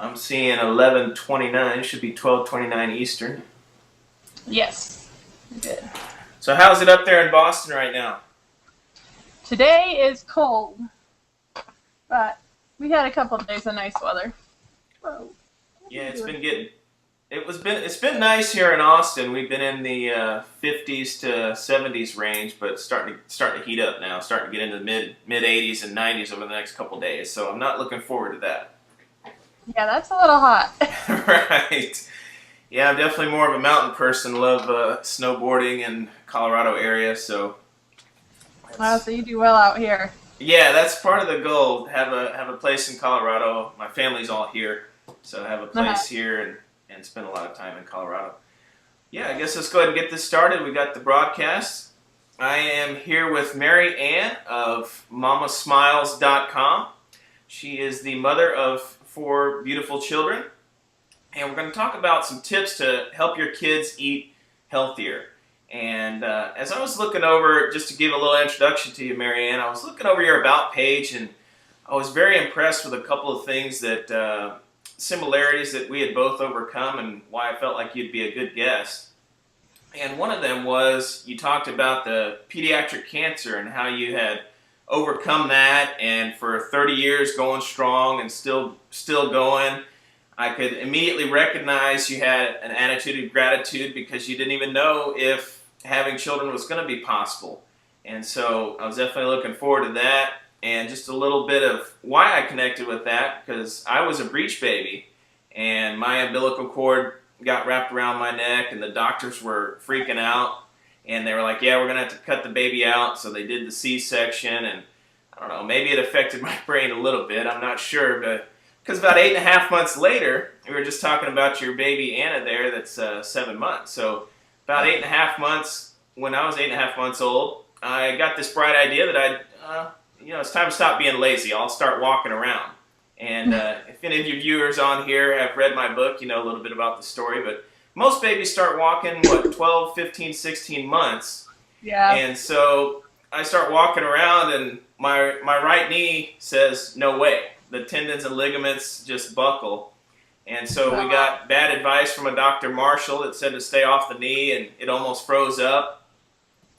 I'm seeing 11:29. It should be 12:29 Eastern. Yes. Good. So how's it up there in Boston right now? Today is cold, but we had a couple of days of nice weather. Whoa. Yeah, it's been nice here in Austin. We've been in the 50s to 70s range, but starting to heat up now. Starting to get into the mid 80s and 90s over the next couple of days. So I'm not looking forward to that. Yeah, that's a little hot. Right. Yeah, I'm definitely more of a mountain person. Love snowboarding in Colorado area. So Wow, so you do well out here. yeah, that's part of the goal. Have a place in Colorado. My family's all here, so have a place here and spend a lot of time in Colorado. Yeah, I guess let's go ahead and get this started. We got the broadcast. I am here with MaryAnne of mamasmiles.com. She is the mother of 4 beautiful children, and we're going to talk about some tips to help your kids eat healthier. And as I was looking over, just to give a little introduction to you, MaryAnne, I was looking over your About page, and I was very impressed with a couple of things that similarities that we had both overcome and why I felt like you'd be a good guest. And one of them was you talked about the pediatric cancer and how you had overcome that, and for 30 years going strong and still going. I could immediately recognize you had an attitude of gratitude because you didn't even know if having children was going to be possible. And so I was definitely looking forward to that. And just a little bit of why I connected with that, because I was a breech baby and my umbilical cord got wrapped around my neck and the doctors were freaking out. And they were like, yeah, we're going to have to cut the baby out. So they did the C-section, and I don't know, maybe it affected my brain a little bit. I'm not sure, but because about 8.5 months later, we were just talking about your baby Anna there that's 7 months. So about 8.5 months, when I was 8.5 months old, I got this bright idea that it's time to stop being lazy. I'll start walking around. And if any of you viewers on here have read my book, you know a little bit about the story. But most babies start walking, 12, 15, 16 months. Yeah. And so I start walking around, and my right knee says, no way. The tendons and ligaments just buckle. And so we got bad advice from a Dr. Marshall that said to stay off the knee, and it almost froze up.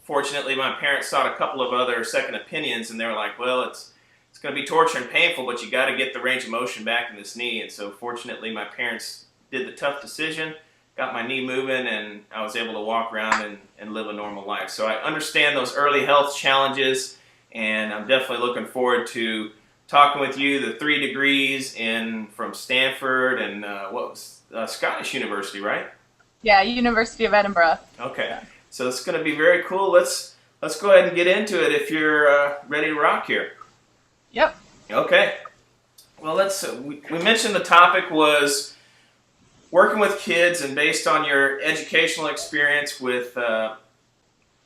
Fortunately, my parents sought a couple of other second opinions, and they were like, well, it's going to be torture and painful, but you got to get the range of motion back in this knee. And so fortunately, my parents did the tough decision, got my knee moving, and I was able to walk around and live a normal life. So I understand those early health challenges, and I'm definitely looking forward to talking with you, the 3 degrees from Stanford and Scottish University, right? Yeah, University of Edinburgh. Okay, yeah. So it's going to be very cool. Let's go ahead and get into it if you're ready to rock here. Yep. Okay. Well, we mentioned the topic was working with kids, and based on your educational experience with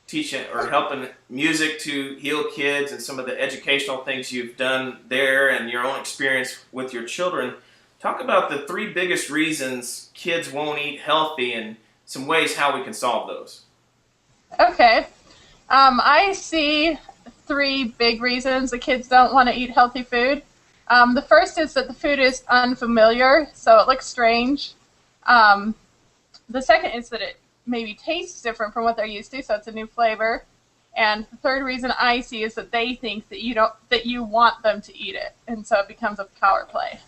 teaching or helping music to heal kids and some of the educational things you've done there and your own experience with your children, talk about the 3 biggest reasons kids won't eat healthy and some ways how we can solve those. Okay. I see 3 big reasons the kids don't want to eat healthy food. The first is that the food is unfamiliar, so it looks strange. The second is that it maybe tastes different from what they're used to, so it's a new flavor. And the third reason I see is that they think that you want them to eat it, and so it becomes a power play.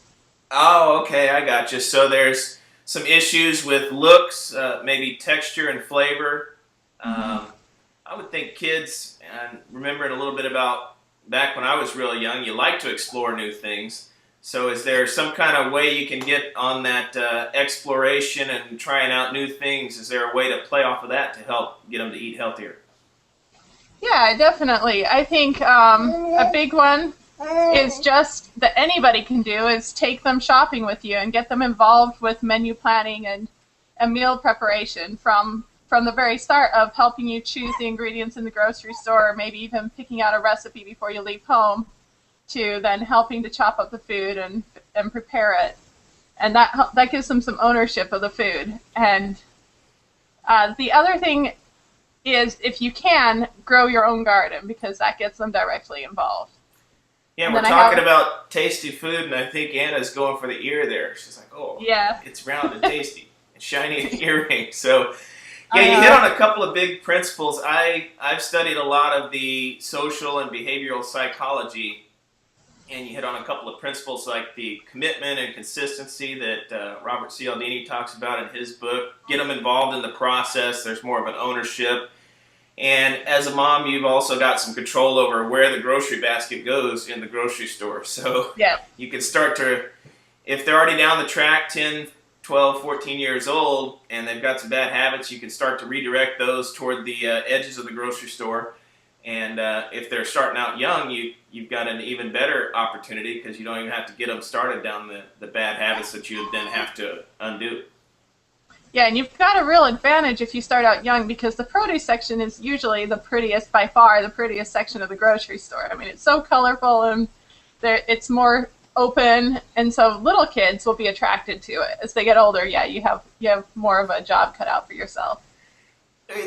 Oh, okay, I got you. So there's some issues with looks, maybe texture and flavor. I would think kids, and remembering a little bit about back when I was really young, you like to explore new things. So is there some kind of way you can get on that exploration and trying out new things? Is there a way to play off of that to help get them to eat healthier? Yeah, definitely. I think a big one is just that anybody can do is take them shopping with you and get them involved with menu planning and meal preparation from the very start of helping you choose the ingredients in the grocery store, or maybe even picking out a recipe before you leave home, to then helping to chop up the food and prepare it. And that gives them some ownership of the food. And the other thing is, if you can, grow your own garden, because that gets them directly involved. Yeah, And we're then talking about tasty food, and I think Anna's going for the ear there. She's like, oh, yeah, it's round and tasty and shiny earring. So, yeah, I you hit know. on a couple of big principles. I've studied a lot of the social and behavioral psychology, and you hit on a couple of principles like the commitment and consistency that Robert Cialdini talks about in his book. Get them involved in the process. There's more of an ownership. And as a mom, you've also got some control over where the grocery basket goes in the grocery store. So Yeah. you can start to, if they're already down the track 10, 12, 14 years old, and they've got some bad habits, you can start to redirect those toward the edges of the grocery store. And if they're starting out young, you've got an even better opportunity because you don't even have to get them started down the bad habits that you then have to undo. Yeah, and you've got a real advantage if you start out young because the produce section is usually the prettiest, by far, the prettiest section of the grocery store. I mean, it's so colorful and it's more open, and so little kids will be attracted to it. As they get older, yeah, you have more of a job cut out for yourself.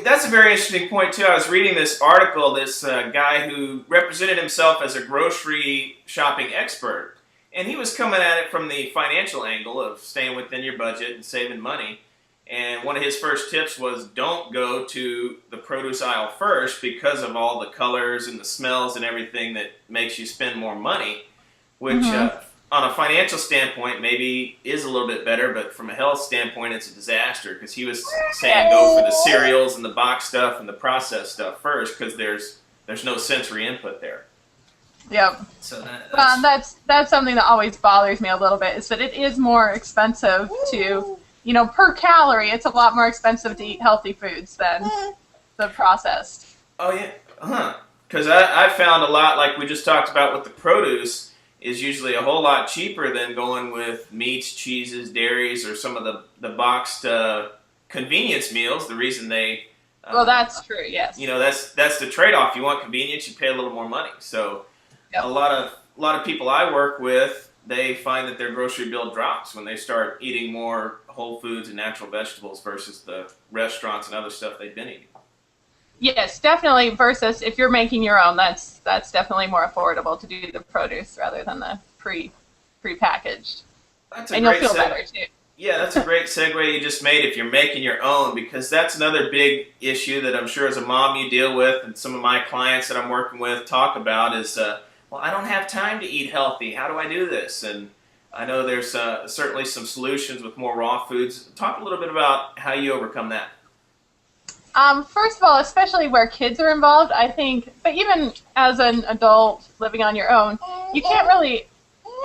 That's a very interesting point, too. I was reading this article, this guy who represented himself as a grocery shopping expert, and he was coming at it from the financial angle of staying within your budget and saving money. And one of his first tips was don't go to the produce aisle first because of all the colors and the smells and everything that makes you spend more money, which on a financial standpoint maybe is a little bit better, but from a health standpoint it's a disaster because he was saying go for the cereals and the box stuff and the processed stuff first because there's no sensory input there. Yep. So that's something that always bothers me a little bit is that it is more expensive to, per calorie, it's a lot more expensive to eat healthy foods than the processed. Oh, yeah. Because I found a lot, like we just talked about with the produce, is usually a whole lot cheaper than going with meats, cheeses, dairies, or some of the boxed convenience meals. The reason they... well, that's true, yes. That's the trade-off. You want convenience, you pay a little more money. So Yep. a lot of people I work with, they find that their grocery bill drops when they start eating more whole foods and natural vegetables versus the restaurants and other stuff they've been eating. Yes, definitely. Versus if you're making your own, that's definitely more affordable to do the produce rather than the pre-packaged. And you'll feel better too. Yeah, that's a great segue you just made if you're making your own, because that's another big issue that I'm sure as a mom you deal with, and some of my clients that I'm working with talk about is, well, I don't have time to eat healthy. How do I do this? And I know there's certainly some solutions with more raw foods. Talk a little bit about how you overcome that. First of all, especially where kids are involved, I think, but even as an adult living on your own, you can't really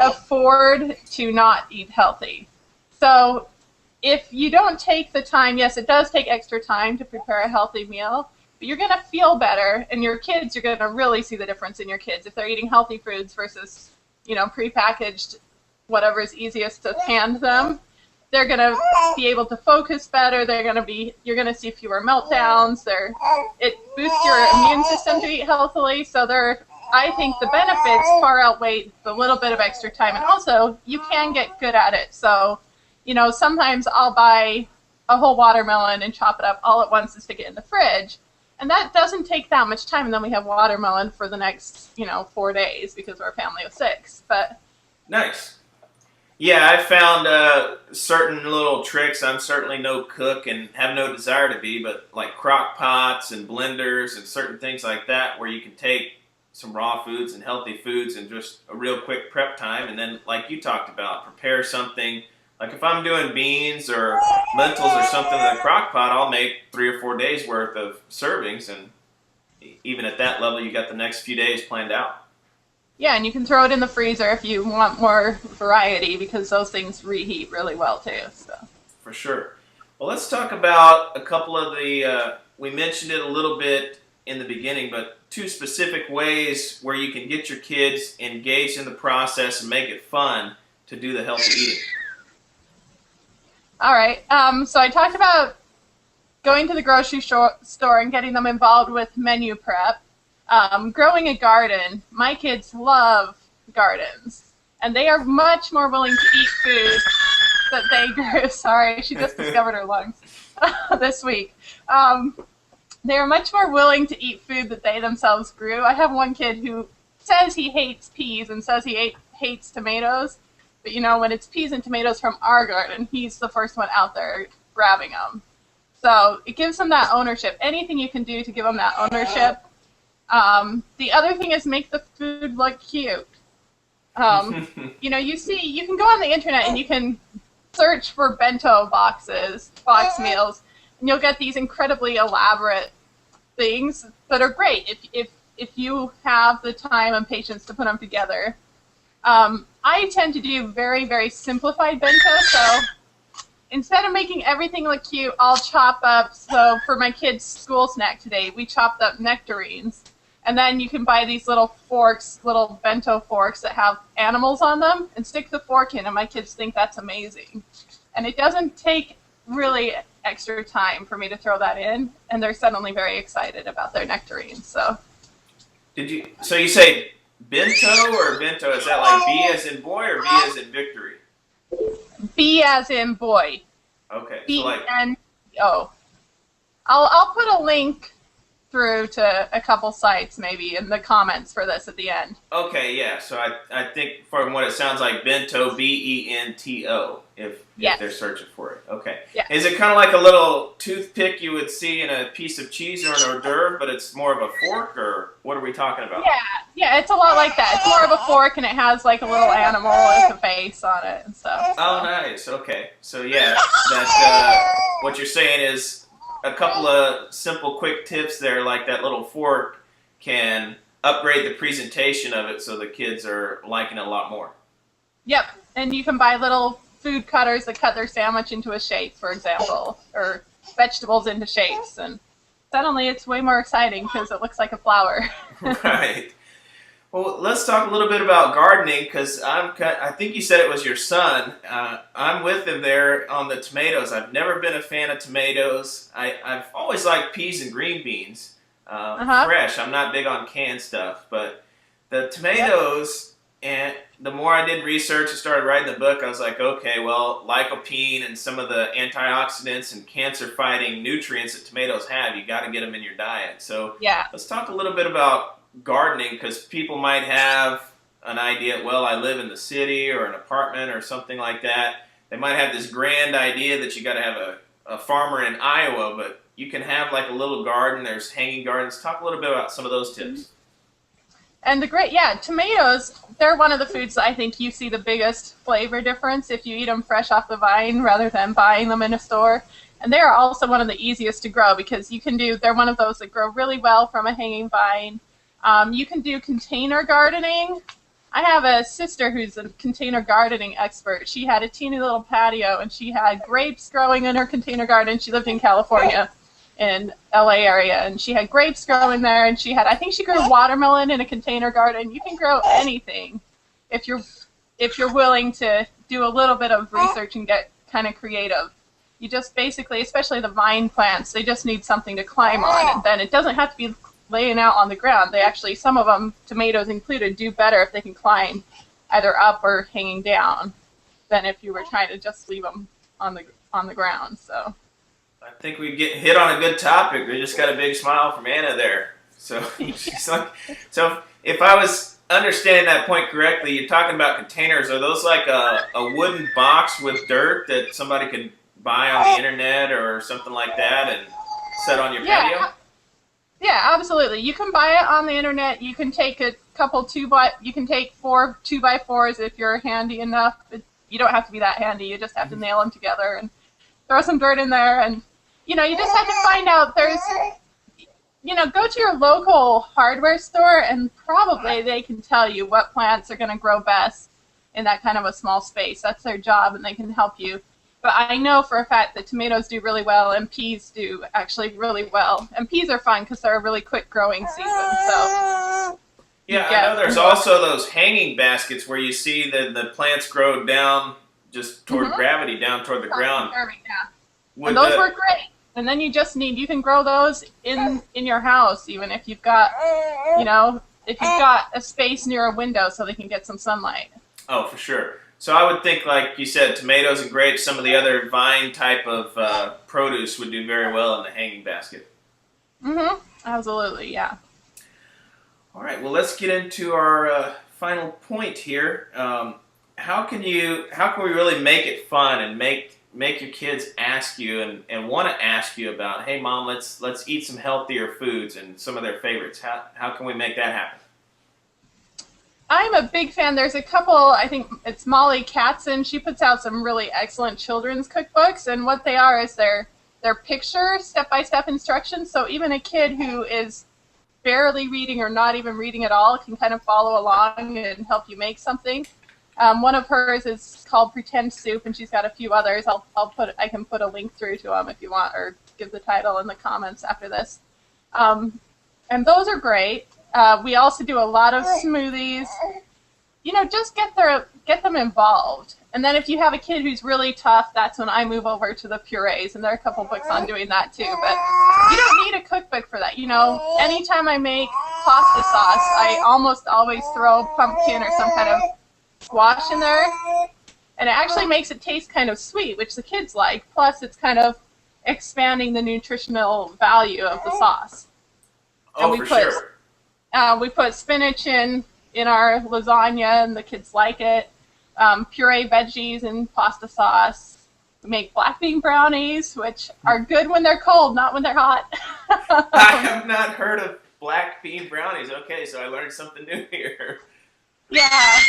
afford to not eat healthy. So if you don't take the time, yes, it does take extra time to prepare a healthy meal, but you're going to feel better, and your kids, you're going to really see the difference in your kids if they're eating healthy foods versus, prepackaged, whatever is easiest to hand them. They're going to be able to focus better. You're going to see fewer meltdowns. It boosts your immune system to eat healthily. So I think the benefits far outweigh the little bit of extra time. And also, you can get good at it. So, sometimes I'll buy a whole watermelon and chop it up all at once and stick it in the fridge. And that doesn't take that much time. And then we have watermelon for the next, 4 days because we're a family of 6. But nice. Yeah, I found certain little tricks. I'm certainly no cook and have no desire to be, but like crock pots and blenders and certain things like that where you can take some raw foods and healthy foods and just a real quick prep time. And then, like you talked about, prepare something. Like if I'm doing beans or lentils or something in a crock pot, I'll make 3 or 4 days worth of servings. And even at that level, you got the next few days planned out. yeah, and you can throw it in the freezer if you want more variety because those things reheat really well too. So. For sure. Well, let's talk about a couple of we mentioned it a little bit in the beginning, but 2 specific ways where you can get your kids engaged in the process and make it fun to do the healthy eating. All right. So I talked about going to the grocery store and getting them involved with menu prep. Growing a garden. My kids love gardens, and they are much more willing to eat food that they grew. Sorry, she just discovered her lungs this week. They are much more willing to eat food that they themselves grew. I have one kid who says he hates peas and says he hates tomatoes, but when it's peas and tomatoes from our garden, he's the first one out there grabbing them. So it gives him that ownership. Anything you can do to give him that ownership. The other thing is make the food look cute. You can go on the internet and you can search for bento boxes, box meals, and you'll get these incredibly elaborate things that are great if you have the time and patience to put them together. I tend to do very, very simplified bento, so instead of making everything look cute, I'll chop up, so for my kids' school snack today, we chopped up nectarines. And then you can buy these little forks, little bento forks that have animals on them, and stick the fork in, and my kids think that's amazing. And it doesn't take really extra time for me to throw that in, and they're suddenly very excited about their nectarines. So you say bento or bento? Is that like B as in boy or B as in victory? B as in boy. Okay. B-N-O. I'll put a link through to a couple sites maybe in the comments for this at the end. Okay, yeah. So I think from what it sounds like, bento, B-E-N-T-O, if they're searching for it. Okay. Yeah. Is it kind of like a little toothpick you would see in a piece of cheese or an hors d'oeuvre, but it's more of a fork, or what are we talking about? Yeah, it's a lot like that. It's more of a fork, and it has like a little animal with a face on it and stuff. Oh, nice. Okay. So yeah, what you're saying is a couple of simple, quick tips there, like that little fork, can upgrade the presentation of it so the kids are liking it a lot more. Yep, and you can buy little food cutters that cut their sandwich into a shape, for example, or vegetables into shapes, and suddenly it's way more exciting because it looks like a flower. Right. Well, let's talk a little bit about gardening, because I think you said it was your son. I'm with him there on the tomatoes. I've never been a fan of tomatoes. I've always liked peas and green beans, fresh. I'm not big on canned stuff, but the tomatoes, and the more I did research and started writing the book, I was like, okay, well, lycopene and some of the antioxidants and cancer-fighting nutrients that tomatoes have, you got to get them in your diet. So let's talk a little bit about gardening, because people might have an idea, well, I live in the city or an apartment or something like that. They might have this grand idea that you got to have a farmer in Iowa, but you can have like a little garden. There's hanging gardens. Talk a little bit about some of those tips. And tomatoes, they're one of the foods that I think you see the biggest flavor difference if you eat them fresh off the vine rather than buying them in a store. And they are also one of the easiest to grow, because they're one of those that grow really well from a hanging vine. You can do container gardening. I have a sister who's a container gardening expert. She had a teeny little patio, and she had grapes growing in her container garden. She lived in California, in LA area, and she had grapes growing there, and I think she grew watermelon in a container garden. You can grow anything if you're willing to do a little bit of research and get kind of creative. You just basically, especially the vine plants, they just need something to climb on, and then it doesn't have to be laying out on the ground. They actually, some of them, tomatoes included, do better if they can climb either up or hanging down than if you were trying to just leave them on the ground. So I think we get hit on a good topic. We just got a big smile from Anna there. So she's like, so if I was understanding that point correctly, you're talking about containers. Are those like a wooden box with dirt that somebody could buy on the internet or something like that and set on your patio? Yeah, absolutely. You can buy it on the internet. You can take a couple you can take 4 2x4s if you're handy enough. You don't have to be that handy. You just have to nail them together and throw some dirt in there. And, you just have to find out go to your local hardware store, and probably they can tell you what plants are going to grow best in that kind of a small space. That's their job, and they can help you. But I know for a fact that tomatoes do really well, and peas do actually really well. And peas are fun because they're a really quick growing season. So yeah, I know there's also those hanging baskets where you see the plants grow down just toward gravity, down toward the ground. And those work great. And then you can grow those in your house, even if you've got, a space near a window so they can get some sunlight. Oh, for sure. So I would think, like you said, tomatoes and grapes, some of the other vine type of produce would do very well in the hanging basket. Absolutely, yeah. All right. Well, let's get into our final point here. How can we really make it fun and make your kids ask you and want to ask you about, hey, mom, let's eat some healthier foods and some of their favorites. How can we make that happen? I'm a big fan. There's a couple, I think it's Molly Katzen. She puts out some really excellent children's cookbooks, and what they are is they're picture step-by-step instructions. So even a kid who is barely reading or not even reading at all can kind of follow along and help you make something. One of hers is called Pretend Soup, and she's got a few others. I can put a link through to them if you want, or give the title in the comments after this. And those are great. We also do a lot of smoothies. Just get them involved. And then if you have a kid who's really tough, that's when I move over to the purees, and there are a couple books on doing that too. But you don't need a cookbook for that. Anytime I make pasta sauce, I almost always throw pumpkin or some kind of squash in there, and it actually makes it taste kind of sweet, which the kids like. Plus, it's kind of expanding the nutritional value of the sauce. Oh, for sure. We put spinach in our lasagna, and the kids like it. Puree veggies and pasta sauce. We make black bean brownies, which are good when they're cold, not when they're hot. I have not heard of black bean brownies. Okay, so I learned something new here. Yeah.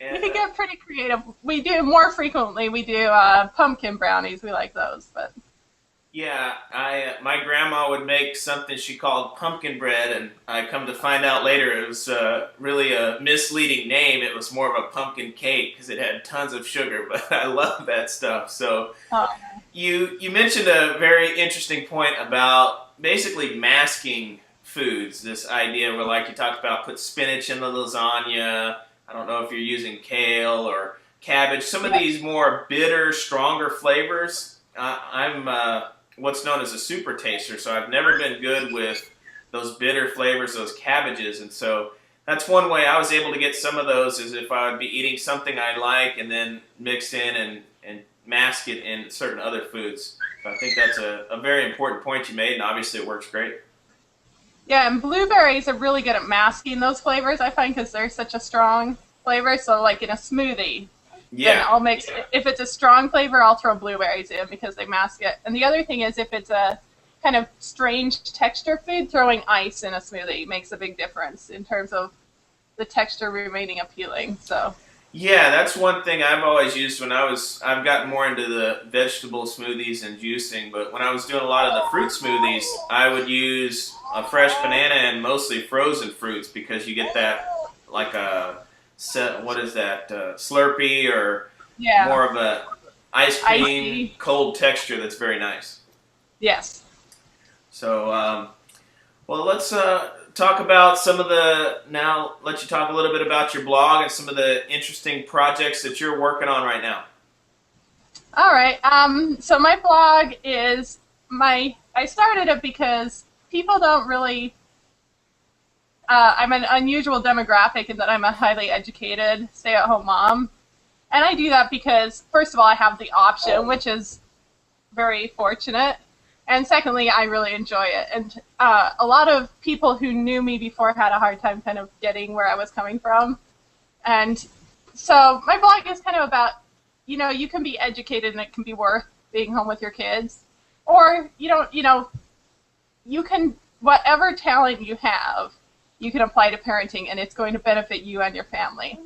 And, we can get pretty creative. We do more frequently. We do pumpkin brownies. We like those, but yeah, my grandma would make something she called pumpkin bread, and I come to find out later it was really a misleading name. It was more of a pumpkin cake because it had tons of sugar, but I love that stuff. So you mentioned a very interesting point about basically masking foods. This idea where, like you talked about, put spinach in the lasagna. I don't know if you're using kale or cabbage. Some of these more bitter, stronger flavors. I'm what's known as a super taster, so I've never been good with those bitter flavors, those cabbages, and so that's one way I was able to get some of those is if I would be eating something I like and then mix in and mask it in certain other foods. So I think that's a very important point you made, and obviously it works great. yeah, and blueberries are really good at masking those flavors, I find, because they're such a strong flavor. So like in a smoothie, then Yeah. I'll mix, if it's a strong flavor, I'll throw blueberries in because they mask it. And the other thing is if it's a kind of strange texture food, throwing ice in a smoothie makes a big difference in terms of the texture remaining appealing. So Yeah, that's one thing I've always used I've gotten more into the vegetable smoothies and juicing, but when I was doing a lot of the fruit smoothies, I would use a fresh banana and mostly frozen fruits because you get that, like what is that, Slurpee or yeah, more of a ice cream, icy. cold texture that's very nice. Yes. So, well, let's talk about now let you talk a little bit about your blog and some of the interesting projects that you're working on right now. All right. So my blog is I started it because people don't really, I'm an unusual demographic in that I'm a highly educated stay-at-home mom. And I do that because, first of all, I have the option, which is very fortunate. And secondly, I really enjoy it. And a lot of people who knew me before had a hard time kind of getting where I was coming from. And so my blog is kind of about, you can be educated and it can be worth being home with your kids. Or, you can, whatever talent you have, you can apply to parenting and it's going to benefit you and your family.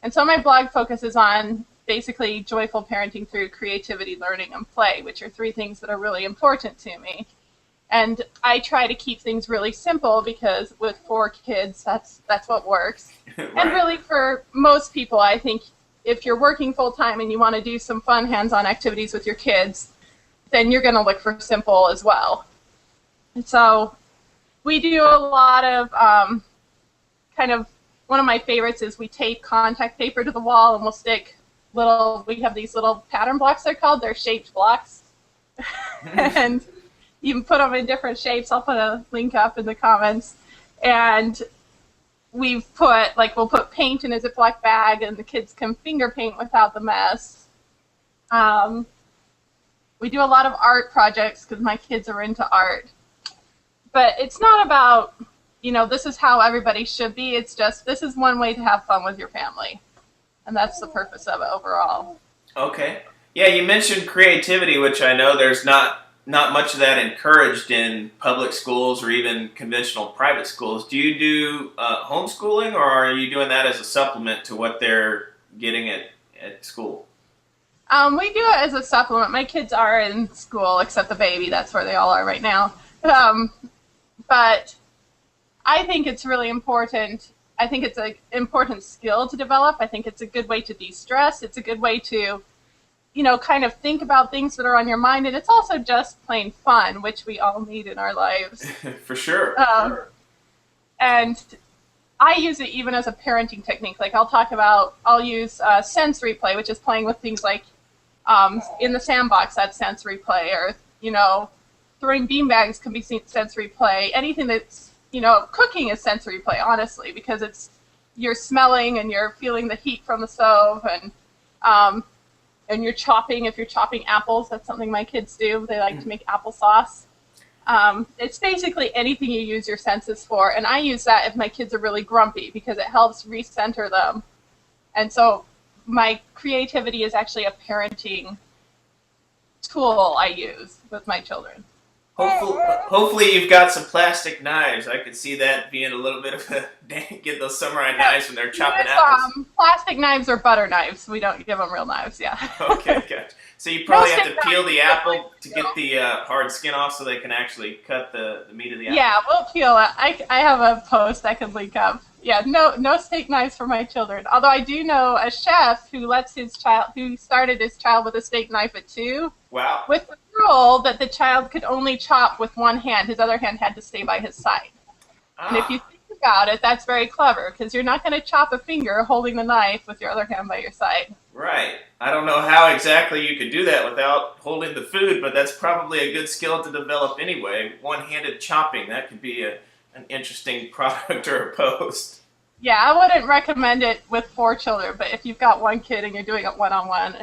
And so my blog focuses on basically joyful parenting through creativity, learning, and play, which are three things that are really important to me. And I try to keep things really simple because with 4 kids, that's what works. Right. And really for most people, I think if you're working full-time and you want to do some fun hands-on activities with your kids, then you're going to look for simple as well. And so we do a lot of one of my favorites is we tape contact paper to the wall and we'll stick we have these little pattern blocks, they're shaped blocks. And you can put them in different shapes. I'll put a link up in the comments. And we'll put paint in a Ziploc bag and the kids can finger paint without the mess. We do a lot of art projects because my kids are into art. But it's not about this is how everybody should be. It's just, this is one way to have fun with your family. And that's the purpose of it overall. Okay. Yeah, you mentioned creativity, which I know there's not much of that encouraged in public schools or even conventional private schools. Do you do homeschooling, or are you doing that as a supplement to what they're getting at school? We do it as a supplement. My kids are in school, except the baby. That's where they all are right now. But I think it's really important. I think it's an important skill to develop. I think it's a good way to de-stress. It's a good way to, kind of think about things that are on your mind. And it's also just plain fun, which we all need in our lives. For sure. And I use it even as a parenting technique. Like I'll use sensory play, which is playing with things like in the sandbox, that's sensory play, or, throwing beanbags can be sensory play. Anything that's, cooking is sensory play, honestly, because you're smelling and you're feeling the heat from the stove, and you're chopping. If you're chopping apples, that's something my kids do. They like to make applesauce. It's basically anything you use your senses for, and I use that if my kids are really grumpy because it helps recenter them. And so my creativity is actually a parenting tool I use with my children. Hopefully you've got some plastic knives. I could see that being a little bit of a get those samurai knives when they're chopping apples. Plastic knives or butter knives. We don't give them real knives, yeah. Okay, gotcha. So you probably have to peel the apple to get the hard skin off so they can actually cut the meat of the apple. Yeah, we'll peel it. I have a post I can link up. Yeah, no steak knives for my children. Although I do know a chef who started his child with a steak knife at 2. Wow. With the rule that the child could only chop with one hand. His other hand had to stay by his side. And if you think about it, that's very clever, because you're not going to chop a finger holding the knife with your other hand by your side. Right. I don't know how exactly you could do that without holding the food, but that's probably a good skill to develop anyway. One-handed chopping, that could be an interesting product or a post. Yeah, I wouldn't recommend it with 4 children, but if you've got one kid and you're doing it one-on-one,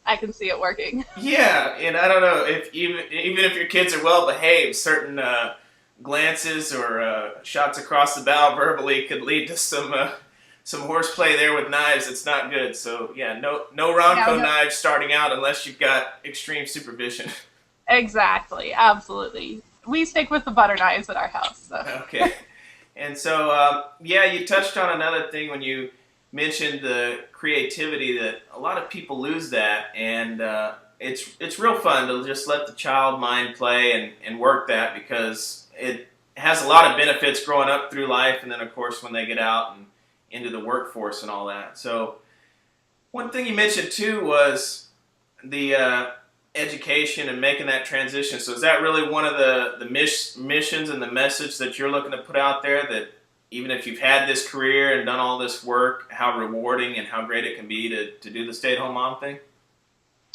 I can see it working. Yeah, and I don't know, if even if your kids are well behaved, certain glances or shots across the bow verbally could lead to some horseplay there with knives. It's not good. So yeah, no Ronco knives starting out unless you've got extreme supervision. Exactly, absolutely. We stick with the butter knives at our house. So. Okay, and so you touched on another thing when you mentioned the creativity, that a lot of people lose that, and it's real fun to just let the child mind play and work that, because it has a lot of benefits growing up through life, and then of course when they get out and into the workforce and all that. So one thing you mentioned too was the education and making that transition. So is that really one of the missions and the message that you're looking to put out there, that even if you've had this career and done all this work, how rewarding and how great it can be to do the stay-at-home mom thing?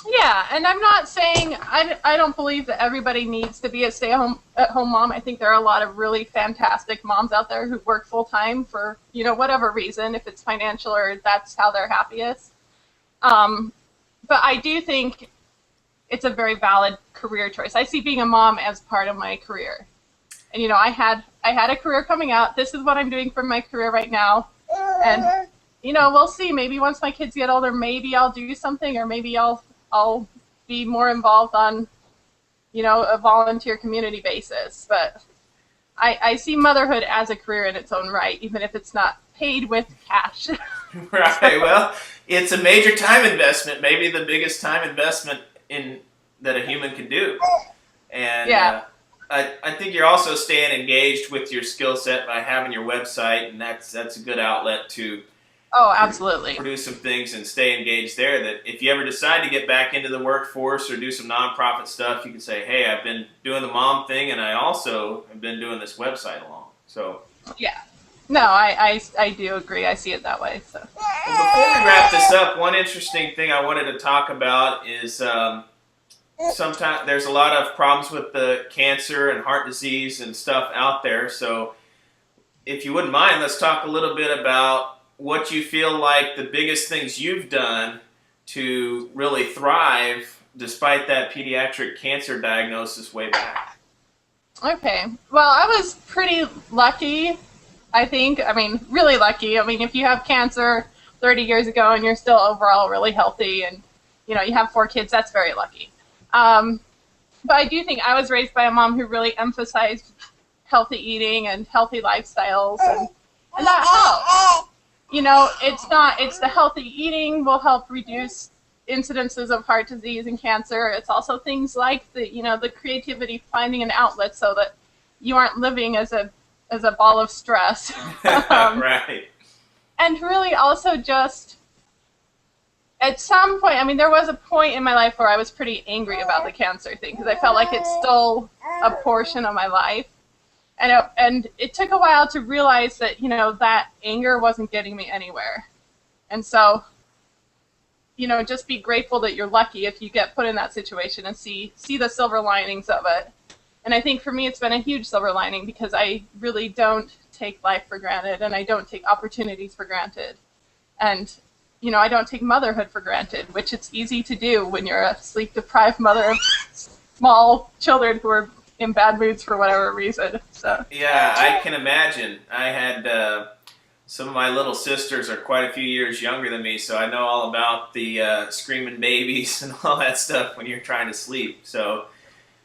Yeah, and I'm not saying, I don't believe that everybody needs to be a stay-at-home mom. I think there are a lot of really fantastic moms out there who work full-time for, whatever reason, if it's financial or that's how they're happiest. But I do think it's a very valid career choice. I see being a mom as part of my career. And, I had a career coming out. This is what I'm doing for my career right now. And, we'll see. Maybe once my kids get older, maybe I'll do something, or maybe I'll be more involved on, a volunteer community basis. But I see motherhood as a career in its own right, even if it's not paid with cash. Right. Well, it's a major time investment, maybe the biggest time investment that a human can do. And yeah. I think you're also staying engaged with your skill set by having your website, and that's a good outlet to absolutely produce some things and stay engaged there. That if you ever decide to get back into the workforce or do some nonprofit stuff, you can say, hey, I've been doing the mom thing, and I also have been doing this website along. So yeah. No, I do agree. I see it that way. So well, before we wrap this up, one interesting thing I wanted to talk about is sometimes there's a lot of problems with the cancer and heart disease and stuff out there. So if you wouldn't mind, let's talk a little bit about what you feel like the biggest things you've done to really thrive despite that pediatric cancer diagnosis way back. Okay. Well, I was pretty lucky I think. I mean, really lucky. I mean, if you have cancer 30 years ago and you're still overall really healthy and, you have 4 kids, that's very lucky. Um, but I do think I was raised by a mom who really emphasized healthy eating and healthy lifestyles, and that helps. It's the healthy eating will help reduce incidences of heart disease and cancer. It's also things like the creativity, finding an outlet so that you aren't living as a ball of stress. Right. And really also just at some point, I mean, there was a point in my life where I was pretty angry about the cancer thing because I felt like it stole a portion of my life. And it took a while to realize that, that anger wasn't getting me anywhere. And so, just be grateful that you're lucky if you get put in that situation and see the silver linings of it. And I think for me, it's been a huge silver lining because I really don't take life for granted and I don't take opportunities for granted. And, I don't take motherhood for granted, which it's easy to do when you're a sleep-deprived mother of small children who are in bad moods for whatever reason. So Yeah, I can imagine. I had some of my little sisters are quite a few years younger than me, so I know all about the screaming babies and all that stuff when you're trying to sleep. So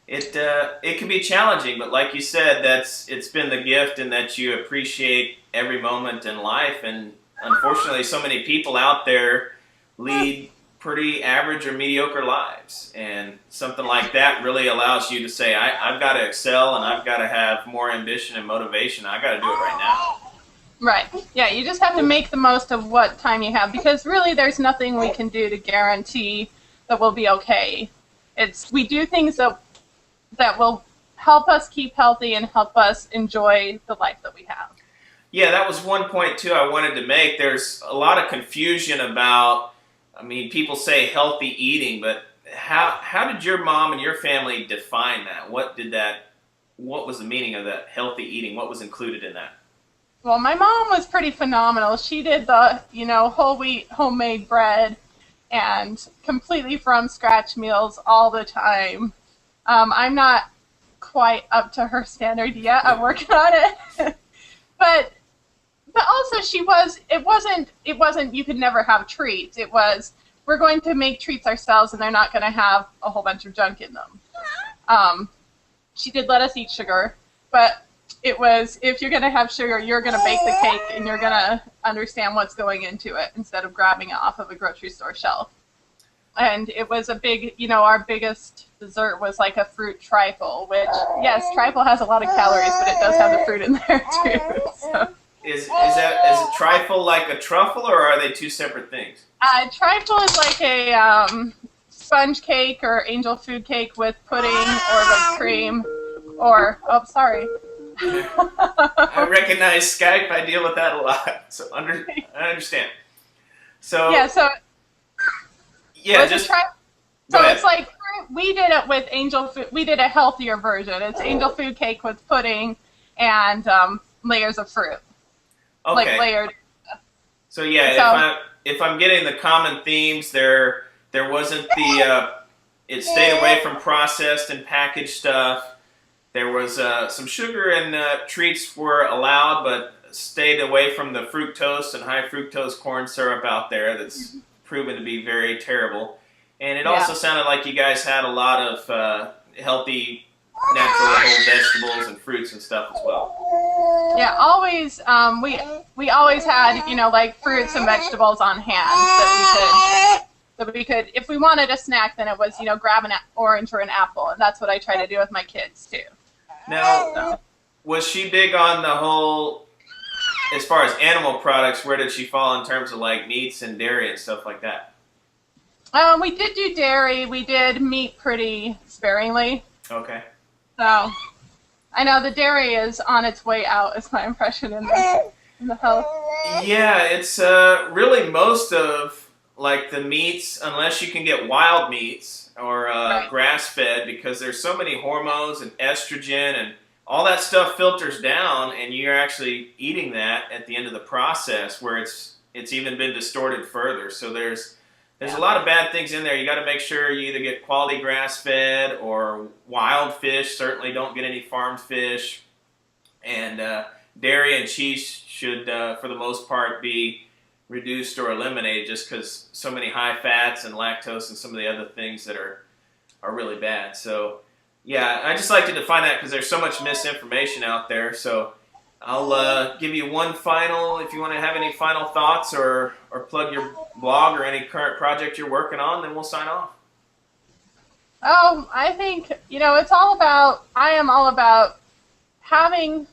it can be challenging, but like you said, it's been the gift in that you appreciate every moment in life. And unfortunately, so many people out there lead pretty average or mediocre lives, and something like that really allows you to say, I've got to excel and I've got to have more ambition and motivation. I've got to do it right now. Right. Yeah, you just have to make the most of what time you have because really there's nothing we can do to guarantee that we'll be okay. We do things that will help us keep healthy and help us enjoy the life that we have. Yeah, that was one point too I wanted to make. There's a lot of confusion about, people say healthy eating, but how did your mom and your family define that? What was the meaning of that healthy eating? What was included in that? Well, my mom was pretty phenomenal. She did the, whole wheat homemade bread and completely from scratch meals all the time. I'm not quite up to her standard yet. I'm working on it. But also it wasn't you could never have treats. It was we're going to make treats ourselves and they're not going to have a whole bunch of junk in them. She did let us eat sugar, but it was, if you're going to have sugar, you're going to bake the cake and you're going to understand what's going into it instead of grabbing it off of a grocery store shelf. And it was a big, our biggest dessert was like a fruit trifle, which, yes, trifle has a lot of calories, but it does have the fruit in there too. So. Is a trifle like a truffle, or are they two separate things? Trifle is like a sponge cake or angel food cake with pudding or with cream or, sorry. I recognize Skype. I deal with that a lot, so I understand. So it's like we did it with angel food. We did a healthier version. It's angel food cake with pudding and layers of fruit, like layered. So if I'm getting the common themes, there wasn't it stayed away from processed and packaged stuff. There was some sugar and treats were allowed, but stayed away from the fructose and high fructose corn syrup out there that's proven to be very terrible. And it also sounded like you guys had a lot of healthy, natural whole vegetables and fruits and stuff as well. Yeah, always. We always had, like fruits and vegetables on hand that we could, if we wanted a snack, then it was, grab an orange or an apple, and that's what I try to do with my kids too. Now, was she big on the whole, as far as animal products, where did she fall in terms of like meats and dairy and stuff like that? We did do dairy. We did meat pretty sparingly. Okay. So, I know the dairy is on its way out, is my impression in the health. Yeah, it's really most of like the meats, unless you can get wild meats or grass-fed, because there's so many hormones and estrogen and all that stuff filters down, and you're actually eating that at the end of the process, where it's even been distorted further. So there's a lot of bad things in there. You got to make sure you either get quality grass-fed or wild fish. Certainly don't get any farmed fish. And dairy and cheese should, for the most part, be reduced or eliminated, just because so many high fats and lactose and some of the other things that are really bad. So yeah, I just like to define that because there's so much misinformation out there. So I'll give you one final, if you want to have any final thoughts or plug your blog or any current project you're working on, then we'll sign off. I think, I am all about finding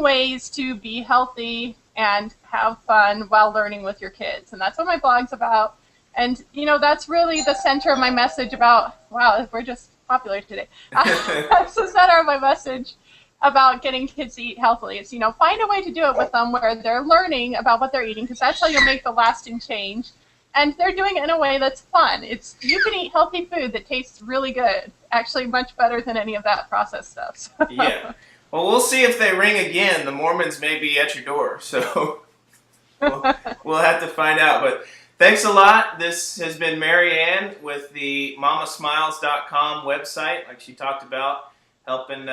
ways to be healthy and have fun while learning with your kids. And that's what my blog's about. And, that's really the center of my message about, wow, we're just popular today. That's the center of my message about getting kids to eat healthily. It's, find a way to do it with them where they're learning about what they're eating, because that's how you'll make the lasting change. And they're doing it in a way that's fun. You can eat healthy food that tastes really good, actually much better than any of that processed stuff. So. Yeah. Well, we'll see if they ring again. The Mormons may be at your door, so we'll have to find out. But thanks a lot. This has been MaryAnne with the mamasmiles.com website, like she talked about, helping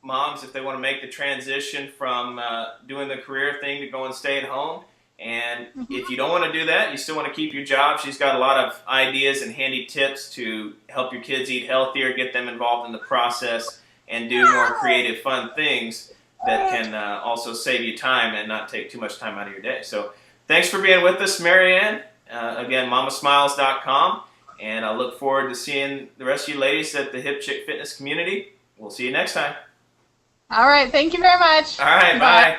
moms if they want to make the transition from doing the career thing to go and stay at home. And if you don't want to do that, you still want to keep your job, she's got a lot of ideas and handy tips to help your kids eat healthier, get them involved in the process, and do more creative, fun things that can also save you time and not take too much time out of your day. So thanks for being with us, MaryAnne. Again, mamasmiles.com. And I look forward to seeing the rest of you ladies at the Hip Chick Fitness community. We'll see you next time. All right. Thank you very much. All right. Bye.